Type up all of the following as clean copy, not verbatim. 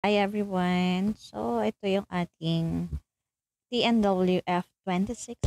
Hi everyone! So, ito yung ating TNWF 26.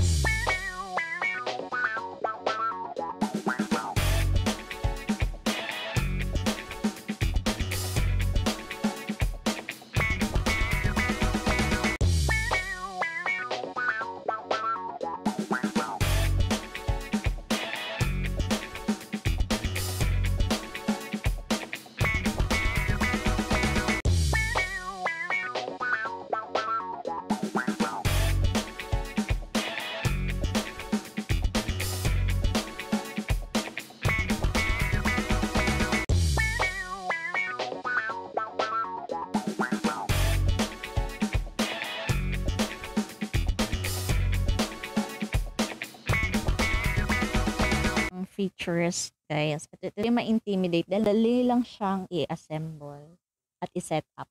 Ang features, guys, at ito yung ma-intimidate dahil dali lang siyang i-assemble at i-set up.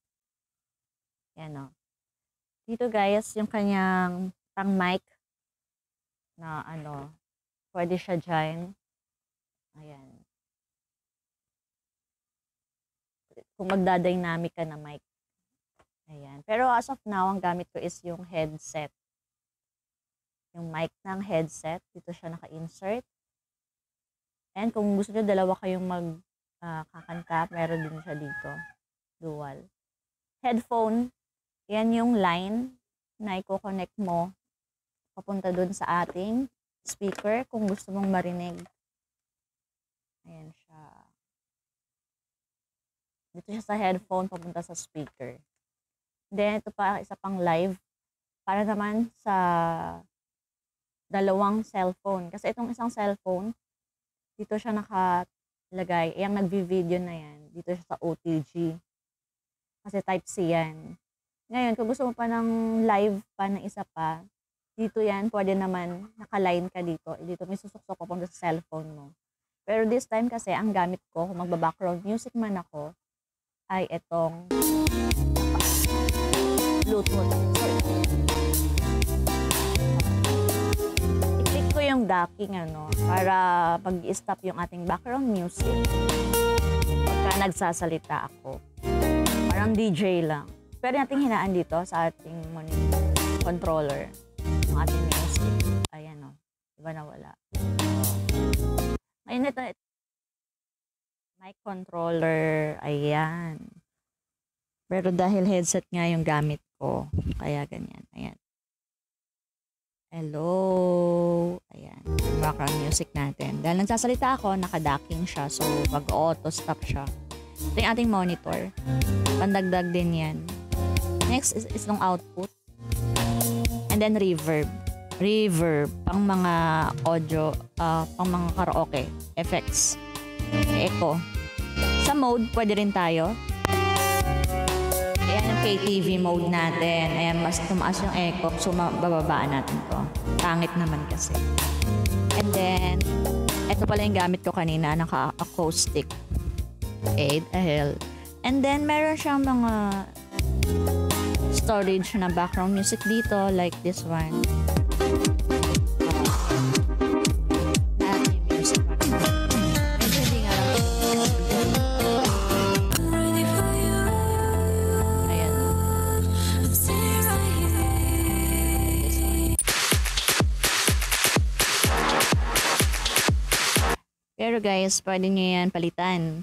Yan o. Dito guys, yung kanyang pang mic na pwede siya dyan. Ayan. Kung magda-dynamic ka na mic. Ayan. Pero as of now, ang gamit ko is yung headset. Yung mic ng headset. Dito siya naka-insert. And kung gusto nyo dalawa kayong kakanta, meron din siya dito. Dual. Headphone. Yan yung line na i-connect mo papunta dun sa ating speaker kung gusto mong marinig. Ayan siya. Dito siya sa headphone papunta sa speaker. Then, ito pa isa pang live para naman sa dalawang cellphone. Kasi itong isang cellphone, dito siya nakalagay. Yung nagvi-video na yan, dito siya sa OTG. Kasi type C yan. Ngayon, kung gusto mo pa ng live pa na isa pa, dito yan, pwede naman naka-line ka dito. Dito may susuksok ko sa cellphone mo. Pero this time kasi, ang gamit ko, kung magba-background music man ako, ay itong Bluetooth. I-click ko yung docking, para pag-stop yung ating background music. Pagka nagsasalita ako. Parang DJ lang. Pwede nating hinaan dito sa ating controller ng ating music. Ayan o. Diba nawala? Ngayon ito. Mic controller. Ayan. Pero dahil headset nga yung gamit ko, kaya ganyan. Ayan. Hello. Ayan. Background music natin. Dahil nagsasalita ako, nakadocking siya. So, mag-auto stop siya. Ito yung ating monitor. Pandagdag din yan. Next is itong output. And then reverb. Reverb. Pang mga audio, pang mga karaoke. Effects. Echo. Sa mode, pwede rin tayo. Ayan yung KTV mode natin. Ayan, mas tumaas yung echo. So, bababaan natin to. Pangit naman kasi. And then, ito pala yung gamit ko kanina. Naka-acoustic. Okay, dahil. And then, meron siyang mga storage na background music dito, like this one. Ayan. Pero guys, pwede nyo yan palitan.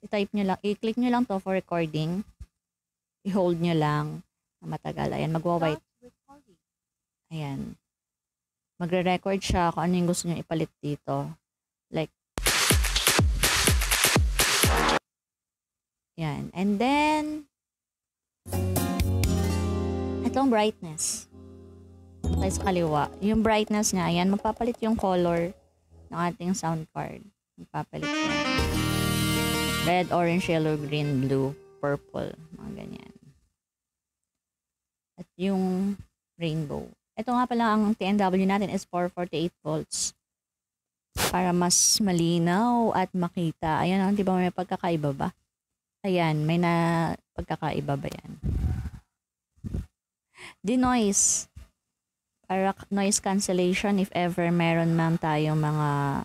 I-type nyo lang, i-click nyo lang to for recording. I-hold nyo lang na matagal. Ayan, magwa-white. Ayan. Magre-record siya kung ano yung gusto nyo ipalit dito. Like, yan. And then, itong brightness. Tayo sa kaliwa. Yung brightness niya, ayan, magpapalit yung color ng ating sound card. Magpapalit yan. Red, orange, yellow, green, blue, purple. Mga ganyan. At yung rainbow. Ito nga pala ang TNW natin is 448 volts. Para mas malinaw at makita. Ayan, di ba may pagkakaiba ba? Ayan, may na pagkakaiba ba yan? Denoise. Para noise cancellation if ever meron man tayong mga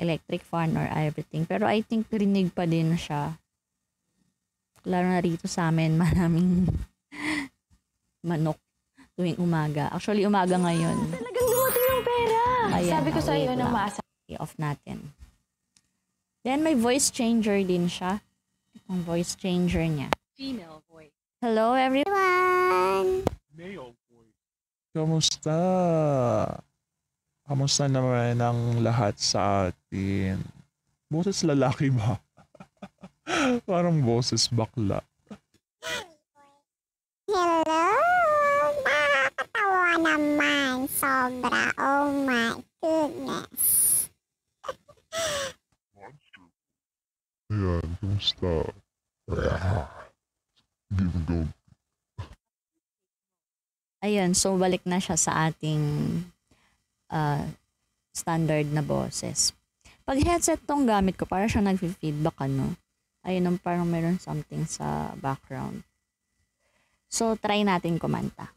electric fan or everything. Pero I think rinig pa din siya. Lalo na rito sa amin, maraming manok tuwing umaga. Actually, umaga ngayon. Talagang dumating ng pera. Ayan, Sabi ko sa iyo na masa. I-off natin. Then, may voice changer din siya. Itong voice changer niya. Female voice. Hello, everyone! Male voice. Kamusta? Kamusta naman ang lahat sa atin? Boses lalaki ba? Parang boses bakla. Hello! Nakakatawa naman. Sobra. Oh my goodness. Ayan, kamusta? Give. Ayun, so balik na siya sa ating standard na boses. Pag headset tong gamit ko, para siya nag-feedback, ano. Ayun, parang meron something sa background. So, try natin kumanta.